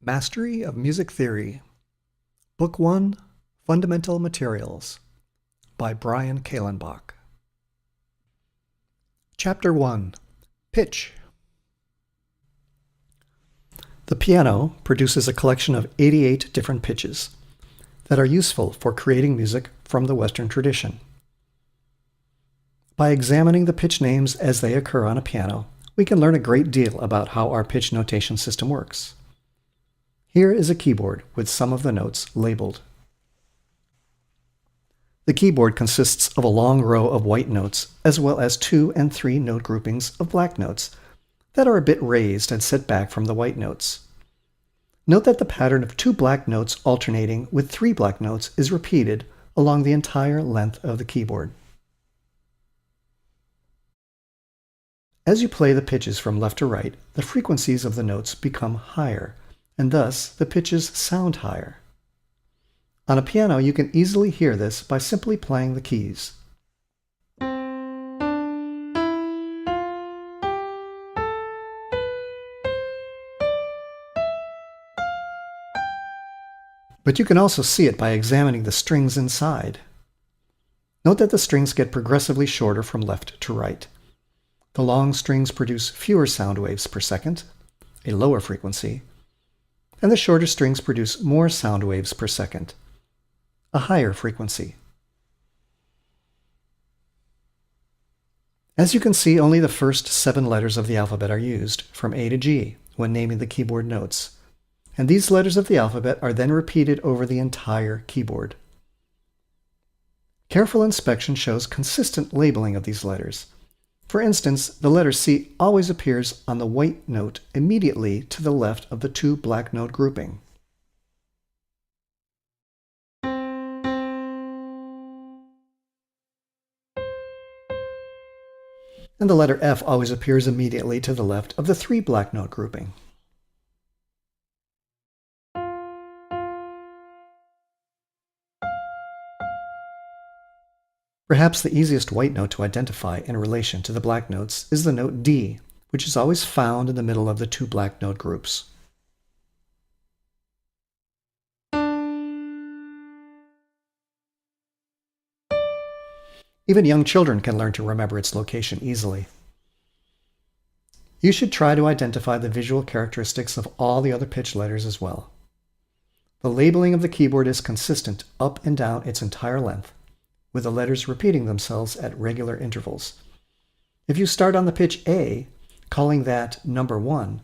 Mastery of Music Theory, Book 1, Fundamental Materials, by Brian Kahlenbach. Chapter 1, Pitch. The piano produces a collection of 88 different pitches that are useful for creating music from the Western tradition. By examining the pitch names as they occur on a piano, we can learn a great deal about how our pitch notation system works. Here is a keyboard with some of the notes labeled. The keyboard consists of a long row of white notes as well as 2 and 3 note groupings of black notes that are a bit raised and set back from the white notes. Note that the pattern of 2 black notes alternating with 3 black notes is repeated along the entire length of the keyboard. As you play the pitches from left to right, the frequencies of the notes become higher, and thus the pitches sound higher. On a piano, you can easily hear this by simply playing the keys. But you can also see it by examining the strings inside. Note that the strings get progressively shorter from left to right. The long strings produce fewer sound waves per second, a lower frequency, and the shorter strings produce more sound waves per second, a higher frequency. As you can see, only the first 7 letters of the alphabet are used, from A to G, when naming the keyboard notes, and these letters of the alphabet are then repeated over the entire keyboard. Careful inspection shows consistent labeling of these letters. For instance, the letter C always appears on the white note immediately to the left of the 2 black note grouping. And the letter F always appears immediately to the left of the 3 black note grouping. Perhaps the easiest white note to identify in relation to the black notes is the note D, which is always found in the middle of the 2 black note groups. Even young children can learn to remember its location easily. You should try to identify the visual characteristics of all the other pitch letters as well. The labeling of the keyboard is consistent up and down its entire length, with the letters repeating themselves at regular intervals. If you start on the pitch A, calling that number 1,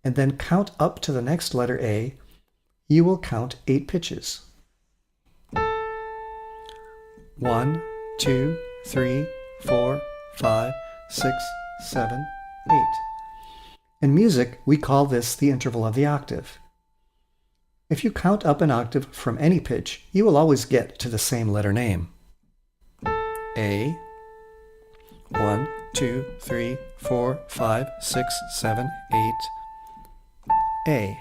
and then count up to the next letter A, you will count 8 pitches. 1, 2, 3, 4, 5, 6, 7, 8. In music, we call this the interval of the octave. If you count up an octave from any pitch, you will always get to the same letter name. A, 1, 2, 3, 4, 5, 6, 7, 8. A.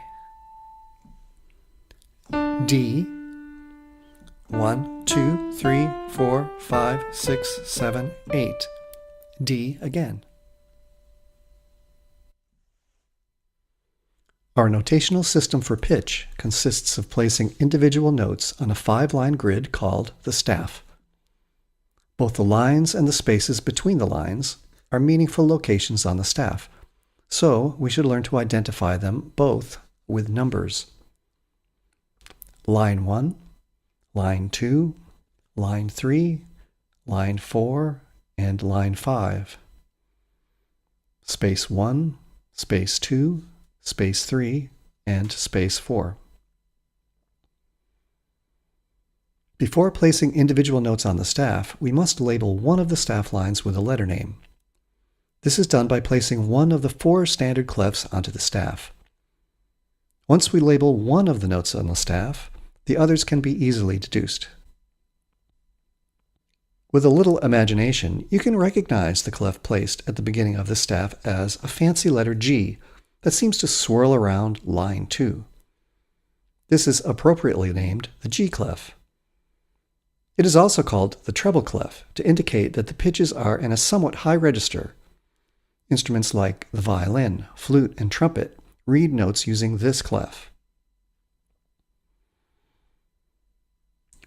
D, 1, 2, 3, 4, 5, 6, 7, 8. D again. Our notational system for pitch consists of placing individual notes on a 5-line grid called the staff. Both the lines and the spaces between the lines are meaningful locations on the staff, so we should learn to identify them both with numbers. Line 1, line 2, line 3, line 4, and line 5. Space 1, space 2, space 3, and space 4. Before placing individual notes on the staff, we must label one of the staff lines with a letter name. This is done by placing one of the 4 standard clefs onto the staff. Once we label one of the notes on the staff, the others can be easily deduced. With a little imagination, you can recognize the clef placed at the beginning of the staff as a fancy letter G that seems to swirl around line 2. This is appropriately named the G clef. It is also called the treble clef to indicate that the pitches are in a somewhat high register. Instruments like the violin, flute, and trumpet read notes using this clef.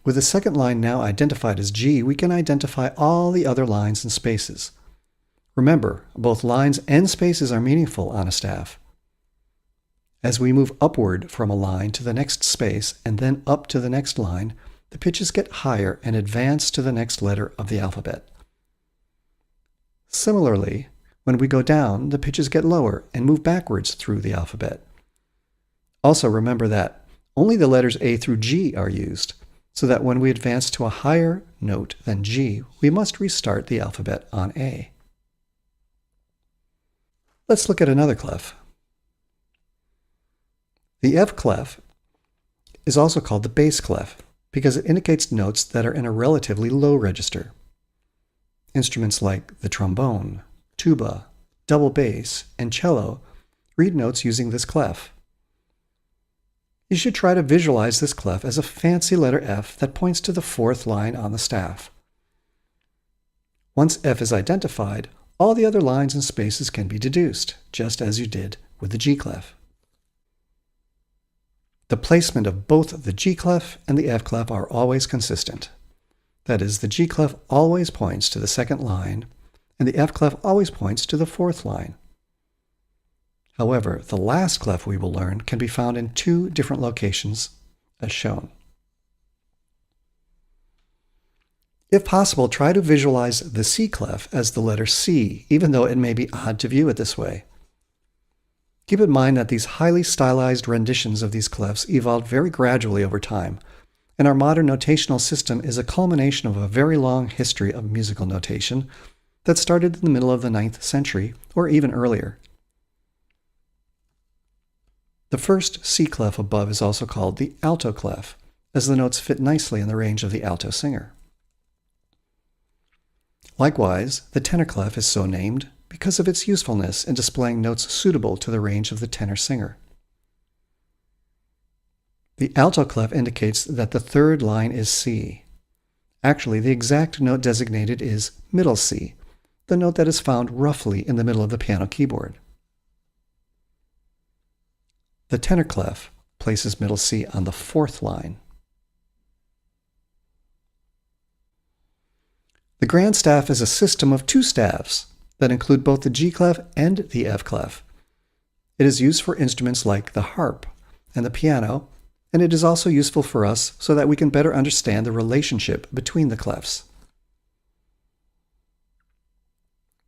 With the second line now identified as G, we can identify all the other lines and spaces. Remember, both lines and spaces are meaningful on a staff. As we move upward from a line to the next space and then up to the next line, the pitches get higher and advance to the next letter of the alphabet. Similarly, when we go down, the pitches get lower and move backwards through the alphabet. Also remember that only the letters A through G are used, so that when we advance to a higher note than G, we must restart the alphabet on A. Let's look at another clef. The F clef is also called the bass clef because it indicates notes that are in a relatively low register. Instruments like the trombone, tuba, double bass, and cello read notes using this clef. You should try to visualize this clef as a fancy letter F that points to the fourth line on the staff. Once F is identified, all the other lines and spaces can be deduced, just as you did with the G clef. The placement of both the G clef and the F clef are always consistent. That is, the G clef always points to the second line, and the F clef always points to the fourth line. However, the last clef we will learn can be found in two different locations, as shown. If possible, try to visualize the C clef as the letter C, even though it may be odd to view it this way. Keep in mind that these highly stylized renditions of these clefs evolved very gradually over time, and our modern notational system is a culmination of a very long history of musical notation that started in the middle of the 9th century, or even earlier. The first C clef above is also called the alto clef, as the notes fit nicely in the range of the alto singer. Likewise, the tenor clef is so named because of its usefulness in displaying notes suitable to the range of the tenor singer. The alto clef indicates that the third line is C. Actually, the exact note designated is middle C, the note that is found roughly in the middle of the piano keyboard. The tenor clef places middle C on the fourth line. The grand staff is a system of two staves that include both the G clef and the F clef. It is used for instruments like the harp and the piano, and it is also useful for us so that we can better understand the relationship between the clefs.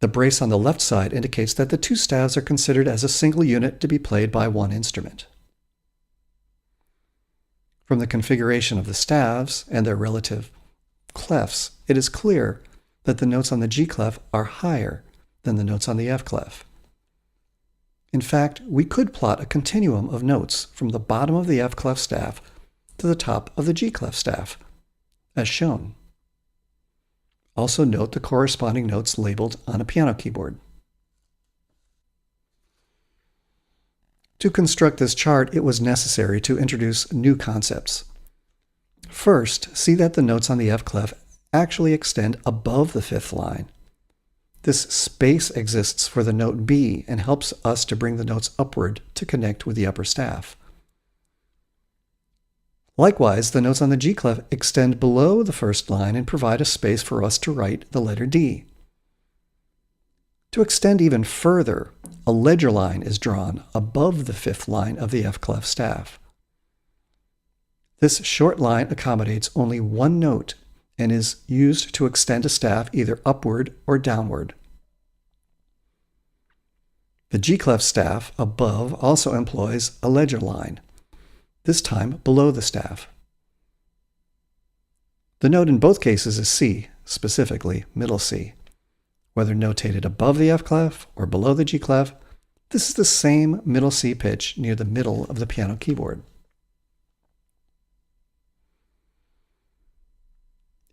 The brace on the left side indicates that the two staves are considered as a single unit to be played by one instrument. From the configuration of the staves and their relative clefs, it is clear that the notes on the G clef are higher than the notes on the F clef. In fact, we could plot a continuum of notes from the bottom of the F clef staff to the top of the G clef staff, as shown. Also note the corresponding notes labeled on a piano keyboard. To construct this chart, it was necessary to introduce new concepts. First, see that the notes on the F clef actually extend above the fifth line. This space exists for the note B and helps us to bring the notes upward to connect with the upper staff. Likewise, the notes on the G clef extend below the first line and provide a space for us to write the letter D. To extend even further, a ledger line is drawn above the fifth line of the F clef staff. This short line accommodates only one note and is used to extend a staff either upward or downward. The G clef staff above also employs a ledger line, this time below the staff. The note in both cases is C, specifically middle C. Whether notated above the F clef or below the G clef, this is the same middle C pitch near the middle of the piano keyboard.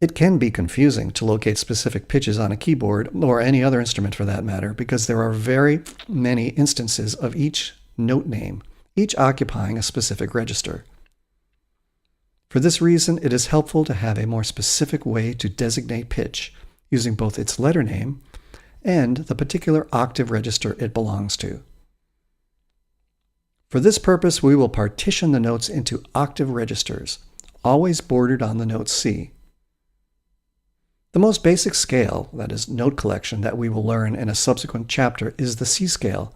It can be confusing to locate specific pitches on a keyboard, or any other instrument for that matter, because there are very many instances of each note name, each occupying a specific register. For this reason, it is helpful to have a more specific way to designate pitch, using both its letter name and the particular octave register it belongs to. For this purpose, we will partition the notes into octave registers, always bordered on the note C. The most basic scale, that is, note collection, that we will learn in a subsequent chapter is the C scale,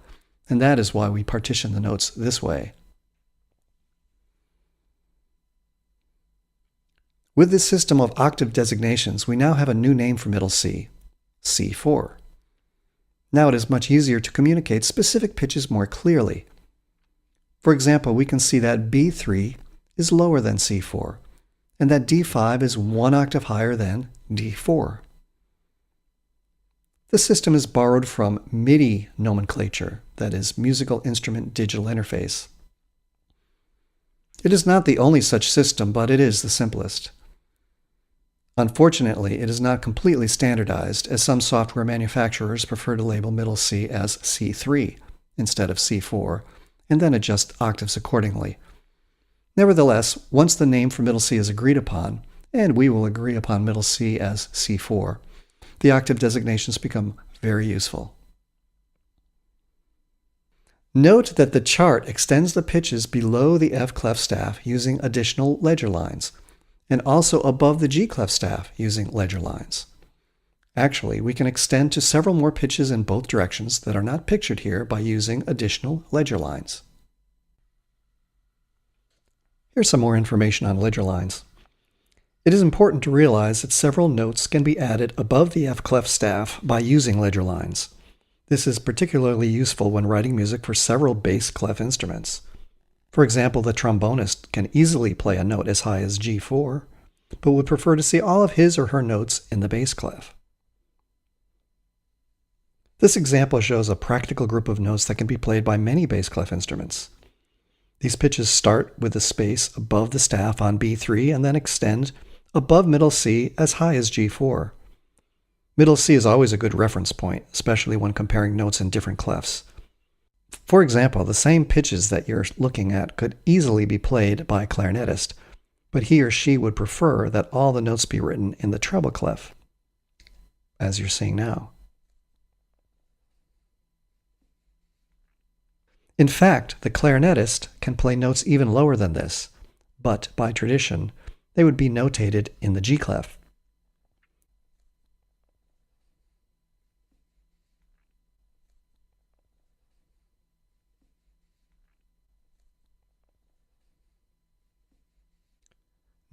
and that is why we partition the notes this way. With this system of octave designations, we now have a new name for middle C, C4. Now it is much easier to communicate specific pitches more clearly. For example, we can see that B3 is lower than C4, and that D5 is 1 octave higher than D4. The system is borrowed from MIDI nomenclature, that is, Musical Instrument Digital Interface. It is not the only such system, but it is the simplest. Unfortunately, it is not completely standardized, as some software manufacturers prefer to label middle C as C3 instead of C4, and then adjust octaves accordingly. Nevertheless, once the name for middle C is agreed upon, and we will agree upon middle C as C4, the octave designations become very useful. Note that the chart extends the pitches below the F clef staff using additional ledger lines, and also above the G clef staff using ledger lines. Actually, we can extend to several more pitches in both directions that are not pictured here by using additional ledger lines. Here's some more information on ledger lines. It is important to realize that several notes can be added above the F clef staff by using ledger lines. This is particularly useful when writing music for several bass clef instruments. For example, the trombonist can easily play a note as high as G4, but would prefer to see all of his or her notes in the bass clef. This example shows a practical group of notes that can be played by many bass clef instruments. These pitches start with the space above the staff on B3 and then extend above middle C as high as G4. Middle C is always a good reference point, especially when comparing notes in different clefs. For example, the same pitches that you're looking at could easily be played by a clarinetist, but he or she would prefer that all the notes be written in the treble clef, as you're seeing now. In fact, the clarinetist can play notes even lower than this, but by tradition, they would be notated in the G clef.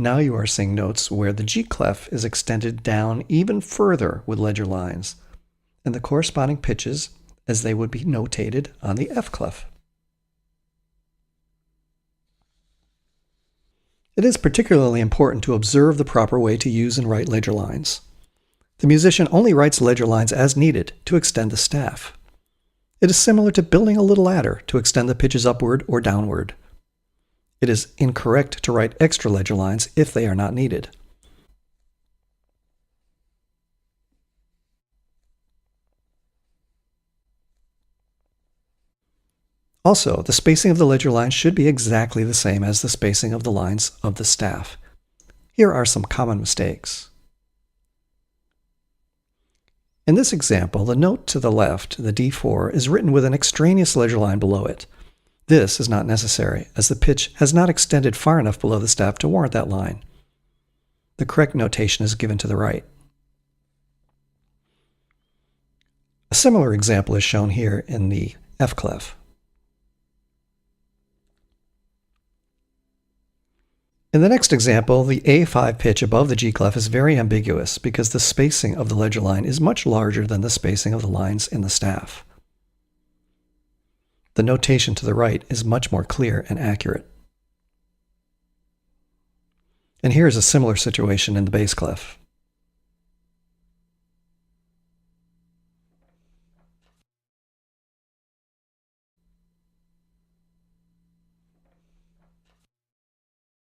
Now you are seeing notes where the G clef is extended down even further with ledger lines, and the corresponding pitches as they would be notated on the F clef. It is particularly important to observe the proper way to use and write ledger lines. The musician only writes ledger lines as needed to extend the staff. It is similar to building a little ladder to extend the pitches upward or downward. It is incorrect to write extra ledger lines if they are not needed. Also, the spacing of the ledger lines should be exactly the same as the spacing of the lines of the staff. Here are some common mistakes. In this example, the note to the left, the D4, is written with an extraneous ledger line below it. This is not necessary, as the pitch has not extended far enough below the staff to warrant that line. The correct notation is given to the right. A similar example is shown here in the F clef. In the next example, the A5 pitch above the G clef is very ambiguous because the spacing of the ledger line is much larger than the spacing of the lines in the staff. The notation to the right is much more clear and accurate. And here is a similar situation in the bass clef.